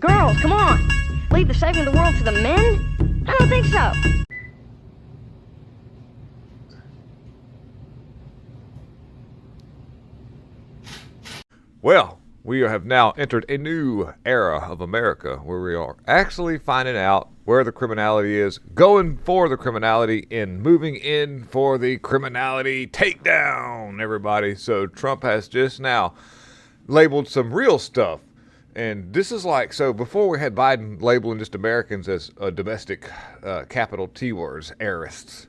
Girls, come on! Leave the saving the world to the men? I don't think so. Well, we have now entered a new era of America where we are actually finding out where the criminality is, going for the criminality, and moving in for the criminality takedown, everybody. So Trump has just now labeled some real stuff. And this is like, so before we had Biden labeling just Americans as domestic capital T words, heirists.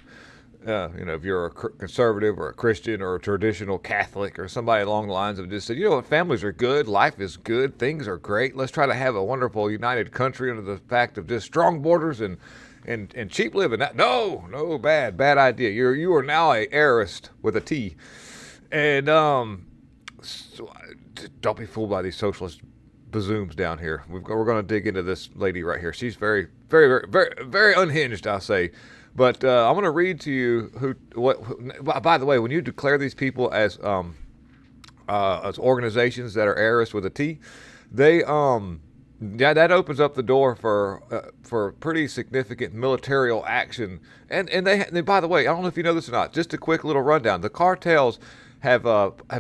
If you're a conservative or a Christian or a traditional Catholic or somebody along the lines of just said, you know what, families are good, life is good, things are great. Let's try to have a wonderful united country under the fact of just strong borders and cheap living. No, bad idea. You are now a heirist with a T, and so, don't be fooled by these socialist bazooms down here. We're going to dig into this lady right here. She's very, very, very, very, very unhinged, I'll say. But I'm going to read to you by the way, when you declare these people as organizations that are heirist with a T, that opens up the door for pretty significant military action. And they, by the way, I don't know if you know this or not. Just a quick little rundown: the cartels have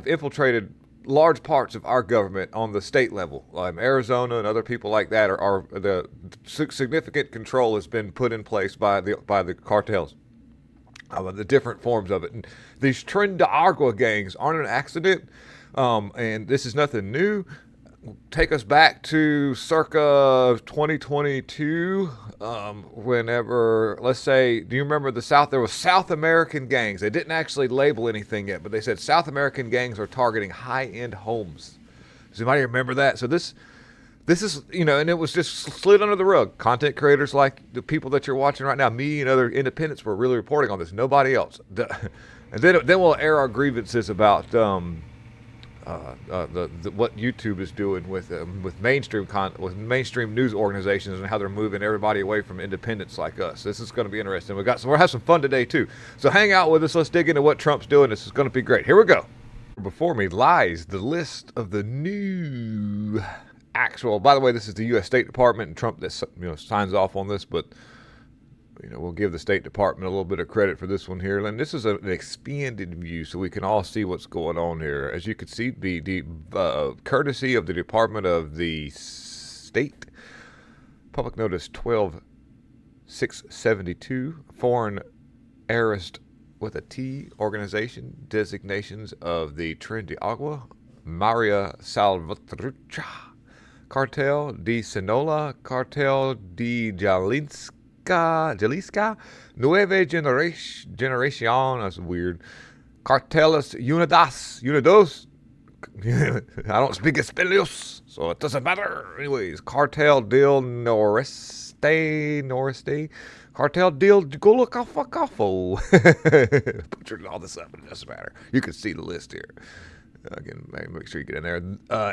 infiltrated large parts of our government on the state level. Arizona and other people like that are the significant control has been put in place by the cartels, the different forms of it. And these Tren de Agua gangs aren't an accident, and this is nothing new. Take us back to circa 2022, whenever, let's say, do you remember there was South American gangs. They didn't actually label anything yet, but they said South American gangs are targeting high-end homes. Does anybody remember that? So this is, and it was just slid under the rug. Content creators like the people that you're watching right now, me and other independents, were really reporting on this. Nobody else. And then we'll air our grievances about what YouTube is doing with mainstream news organizations and how they're moving everybody away from independents like us. This is going to be interesting. We'll have some fun today too. So hang out with us. Let's dig into what Trump's doing. This is going to be great. Here we go. Before me lies the list of the new actual. By the way, this is the U.S. State Department, and Trump that signs off on this, but we'll give the State Department a little bit of credit for this one here. And this is an expanded view so we can all see what's going on here. As you can see, the courtesy of the Department of the State, Public Notice 12672, Foreign Heirist with a T organization, designations of the Tren de Agua, Maria Salvatrucha, Cartel de Sinaloa, Cartel de Jalisca, Nueva Generación, that's weird. Carteles Unidos. I don't speak Spanish, so it doesn't matter. Anyways, Cartel del Noreste, Cartel del Golocafacafo. Butchered all this up, it doesn't matter. You can see the list here. Again, make sure you get in there.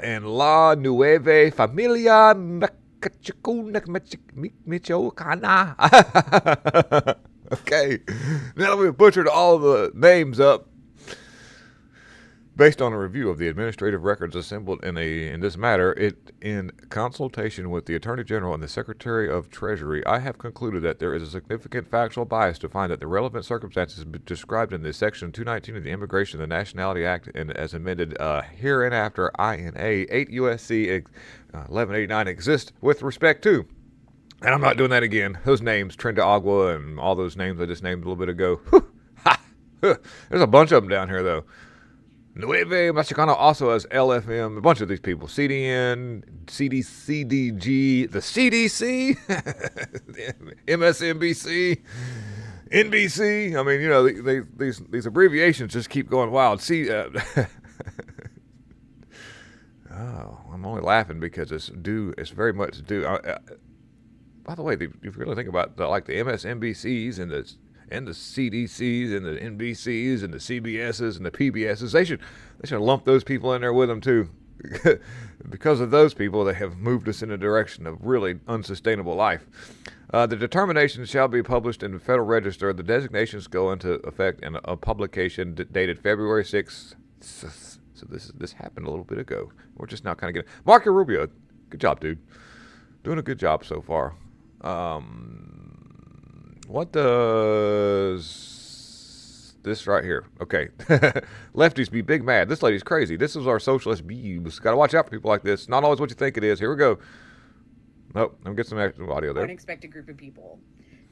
And La Nueva Familia Michoacana. Okay. Now that we've butchered all the names up, based on a review of the administrative records assembled in this matter, in consultation with the Attorney General and the Secretary of Treasury, I have concluded that there is a significant factual bias to find that the relevant circumstances described in this Section 219 of the Immigration and Nationality Act, and as amended hereinafter INA 8 U.S.C. 1189 exist with respect to. And I'm not doing that again. Those names, Tren de Agua and all those names I just named a little bit ago. There's a bunch of them down here, though. Nueve Mexicano also has LFM, a bunch of these people. CDN, CDG, the CDC, MSNBC, NBC. I mean, these abbreviations just keep going wild. I'm only laughing because it's very much due. By the way, if you really think about the MSNBCs and the CDCs and the NBCs and the CBSs and the PBSs, they should lump those people in there with them too. Because of those people, they have moved us in a direction of really unsustainable life. The determinations shall be published in the Federal Register. The designations go into effect in a publication dated February 6th. So this happened a little bit ago. We're just now kind of getting... Marco Rubio, good job, dude. Doing a good job so far. What does this right here? Okay. Lefties be big mad. This lady's crazy. This is our socialist views. Got to watch out for people like this. Not always what you think it is. Here we go. Nope. Let me get some actual audio there. Unexpected group of people.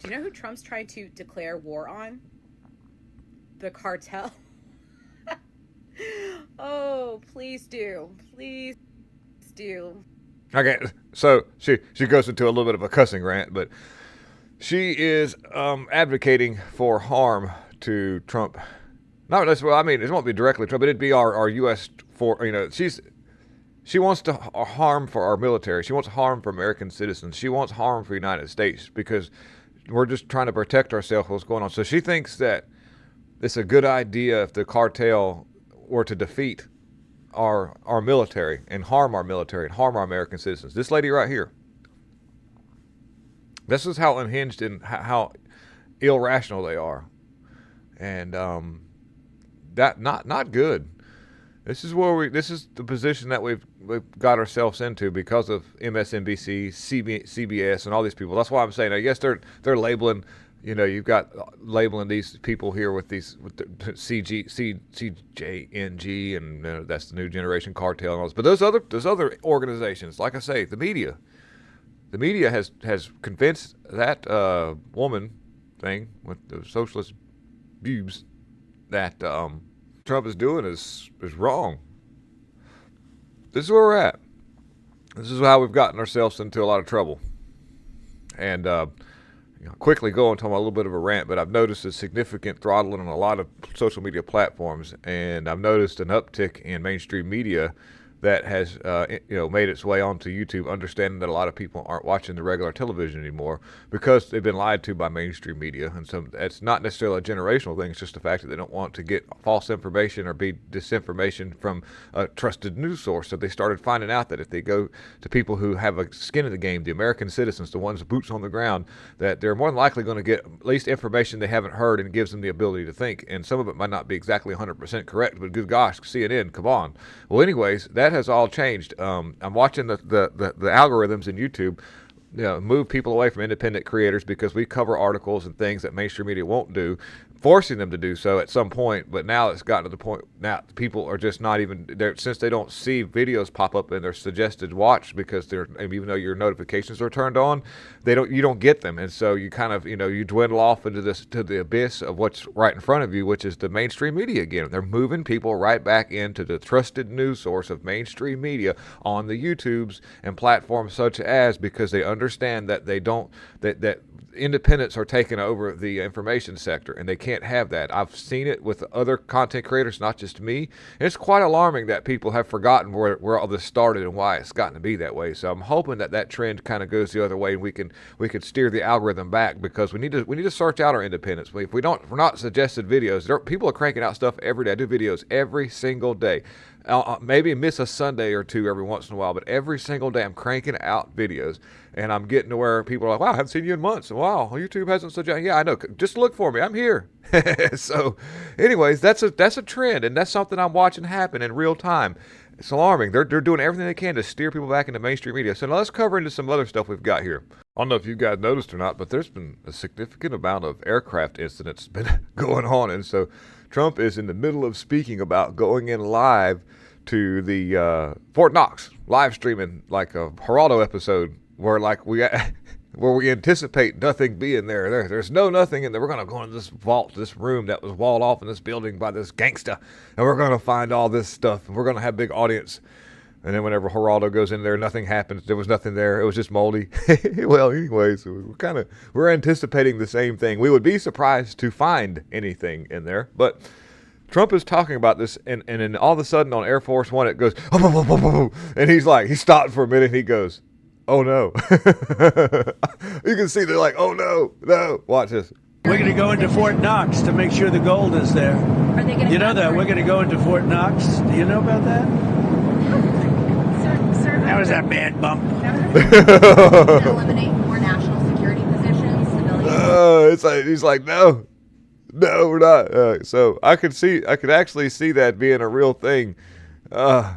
Do you know who Trump's trying to declare war on? The cartel. Oh, please do. Please do. Okay, so she goes into a little bit of a cussing rant, but she is advocating for harm to Trump. Not necessarily. I mean, it won't be directly Trump, but it'd be our U.S. She wants to harm for our military. She wants harm for American citizens. She wants harm for the United States because we're just trying to protect ourselves from what's going on. So she thinks that it's a good idea if the cartel were to defeat our military and harm our military and harm our American citizens. This lady right here. This is how unhinged and how irrational they are. And that not good. This is the position that we've got ourselves into because of MSNBC, CBS, and all these people. That's why I'm saying, I guess they're labeling, you've got labeling these people here with the CJNG, and that's the new generation cartel and all this. But those other organizations, like I say, the media has convinced that woman thing with the socialist views that Trump is doing is wrong. This is where we're at. This is how we've gotten ourselves into a lot of trouble. And quickly go and talk about a little bit of a rant, but I've noticed a significant throttling on a lot of social media platforms, and I've noticed an uptick in mainstream media that has made its way onto YouTube, understanding that a lot of people aren't watching the regular television anymore because they've been lied to by mainstream media. And so it's not necessarily a generational thing. It's just the fact that they don't want to get false information or be disinformation from a trusted news source. So they started finding out that if they go to people who have a skin in the game, the American citizens, the ones boots on the ground, that they're more than likely going to get at least information they haven't heard, and gives them the ability to think. And some of it might not be exactly 100% correct, but good gosh, CNN, come on. Well, anyways, that has all changed. I'm watching the algorithms in YouTube move people away from independent creators because we cover articles and things that mainstream media won't do, forcing them to do so at some point. But now it's gotten to the point now people are just not even there, since they don't see videos pop up in their suggested watch because they're, even though your notifications are turned on, you don't get them. And so you kind of you dwindle off into the abyss of what's right in front of you, which is the mainstream media again. They're moving people right back into the trusted news source of mainstream media on the YouTubes and platforms such as, because they understand that that independents are taking over the information sector, and they can't have that. I've seen it with other content creators, not just me. And it's quite alarming that people have forgotten where all this started and why it's gotten to be that way. So I'm hoping that trend kind of goes the other way, and we can steer the algorithm back, because we need to search out our independents. If we're not suggested videos, people are cranking out stuff every day. I do videos every single day. Maybe miss a Sunday or two every once in a while, but every single day I'm cranking out videos, and I'm getting to where people are like, wow, I haven't seen you in months. Wow, YouTube hasn't suggested. Yeah, I know. Just look for me. I'm here. So anyways, that's a trend, and that's something I'm watching happen in real time. It's alarming. They're doing everything they can to steer people back into mainstream media. So now let's cover into some other stuff we've got here. I don't know if you guys noticed or not, but there's been a significant amount of aircraft incidents been going on, and so Trump is in the middle of speaking about going in live to the Fort Knox, live streaming like a Geraldo episode where we anticipate nothing being there. There's nothing in there. We're going to go into this vault, this room that was walled off in this building by this gangsta, and we're going to find all this stuff, and we're going to have a big audience. And then whenever Geraldo goes in there, nothing happens. There was nothing there. It was just moldy. Well, anyways, we're anticipating the same thing. We would be surprised to find anything in there, but Trump is talking about this, and then all of a sudden on Air Force One, it goes, and he stopped for a minute, and he goes, oh no. You can see they're like, oh no. Watch this. We're going to go into Fort Knox to make sure the gold is there. Are they going to? You know that? We're going to go into Fort Knox. Do you know about that? Sir, That was a bad bump. to eliminate more national security positions, civilians. He's like, no, we're not. So I could actually see that being a real thing. Another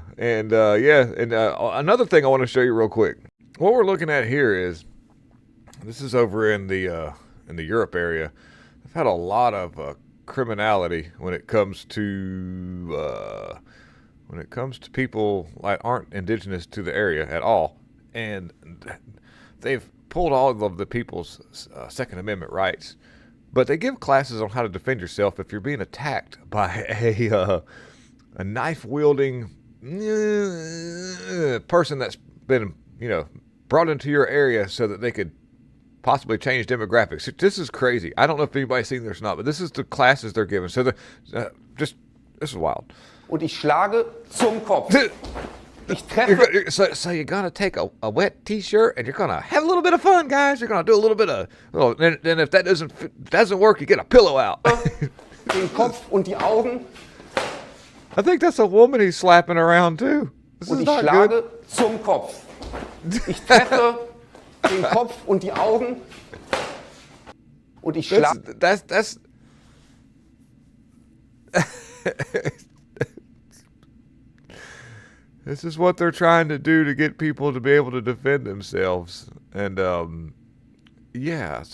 thing I want to show you real quick. what we're looking at here is, this is over in the Europe area. They've had a lot of criminality when it comes to people that aren't indigenous to the area at all, and they've pulled all of the people's Second Amendment rights. But they give classes on how to defend yourself if you're being attacked by a knife-wielding person that's been, brought into your area so that they could possibly change demographics. This is crazy. I don't know if anybody's seen this or not, but this is the classes they're giving. So this is wild. Und ich schlage zum Kopf. Ich treffe. So you're gonna take a wet T-shirt and you're gonna have a little bit of fun, guys. You're gonna do a little bit of. Well, and if that doesn't work, you get a pillow out. Den Kopf und die Augen. I think that's a woman he's slapping around too. This Und is ich not schlage good. zum Kopf. Ich treffe den Kopf und die Augen. Und ich schlage. That's This is what they're trying to do to get people to be able to defend themselves, and so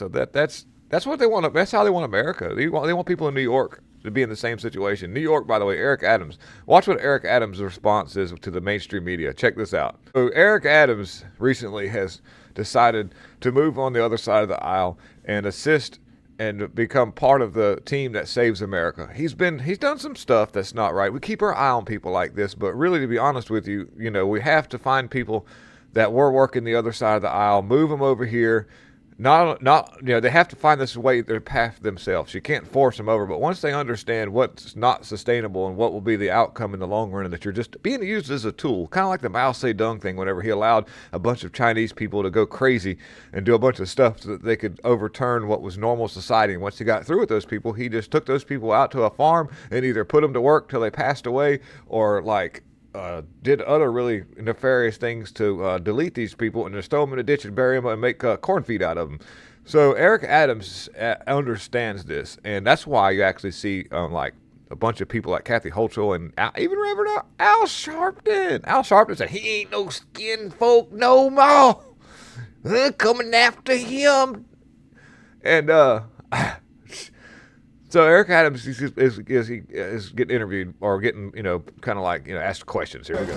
that's what they want. That's how they want America. They want people in New York to be in the same situation. New York, by the way, Eric Adams. Watch what Eric Adams' response is to the mainstream media. Check this out. So Eric Adams recently has decided to move on the other side of the aisle and assist and become part of the team that saves America. He's done some stuff that's not right. We keep our eye on people like this, but really, to be honest with you, we have to find people that were working the other side of the aisle, move them over here. They have to find this way, their path themselves. You can't force them over, but once they understand what's not sustainable and what will be the outcome in the long run, and that you're just being used as a tool, kind of like the Mao Zedong thing, whenever he allowed a bunch of Chinese people to go crazy and do a bunch of stuff so that they could overturn what was normal society. And once he got through with those people, he just took those people out to a farm and either put them to work till they passed away, or did other really nefarious things to delete these people and just throw them in a ditch and bury them and make corn feed out of them. So Eric Adams understands this, and that's why you actually see a bunch of people like Kathy Hochul and even Reverend Al Sharpton. Al Sharpton said he ain't no skin folk no more. They're coming after him, and so Eric Adams is getting interviewed or getting asked questions. Here we go.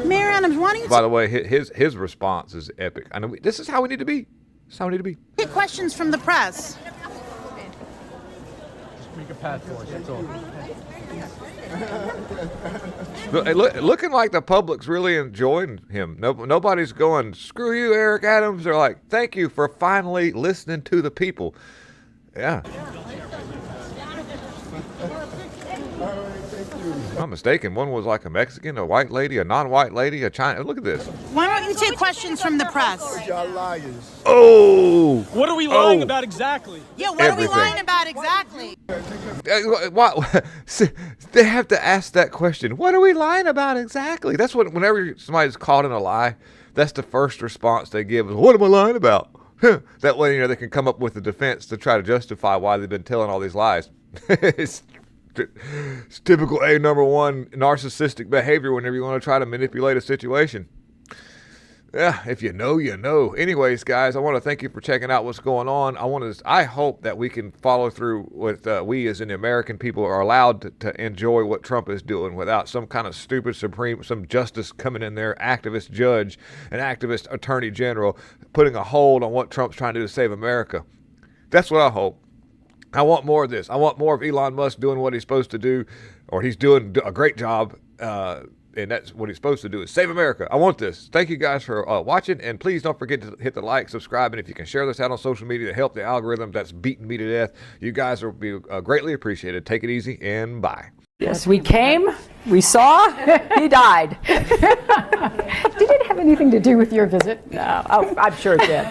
Mayor Adams, why don't you By the way, his response is epic. I know this is how we need to be. This is how we need to be. take questions from the press? Just make a pad for us, that's all. Looking like the public's really enjoying him. Nobody's going, screw you, Eric Adams. They're like, thank you for finally listening to the people. Yeah. If I'm not mistaken, one was like a Mexican, a white lady, a non-white lady, a China. Look at this. Why don't you take questions from the press? Y'all liars. Oh! What are we lying about exactly? Yeah, what Everything. are we lying about exactly? They have to ask that question. What are we lying about exactly? That's what, whenever somebody's caught in a lie, that's the first response they give is, what am I lying about? That way, they can come up with a defense to try to justify why they've been telling all these lies. It's typical number one narcissistic behavior whenever you want to try to manipulate a situation. Yeah, if you know, you know. Anyways, guys, I want to thank you for checking out what's going on. I hope that we can follow through with we as in the American people are allowed to enjoy what Trump is doing without some kind of stupid some justice coming in there, activist judge, an activist attorney general, putting a hold on what Trump's trying to do to save America. That's what I hope. I want more of this. I want more of Elon Musk doing what he's supposed to do, or he's doing a great job, and that's what he's supposed to do is save America. I want this. Thank you guys for watching, and please don't forget to hit the like, subscribe, and if you can share this out on social media to help the algorithm that's beating me to death, you guys will be greatly appreciated. Take it easy, and bye. Yes, we came, we saw, he died. Did it have anything to do with your visit? No, I'm sure it did.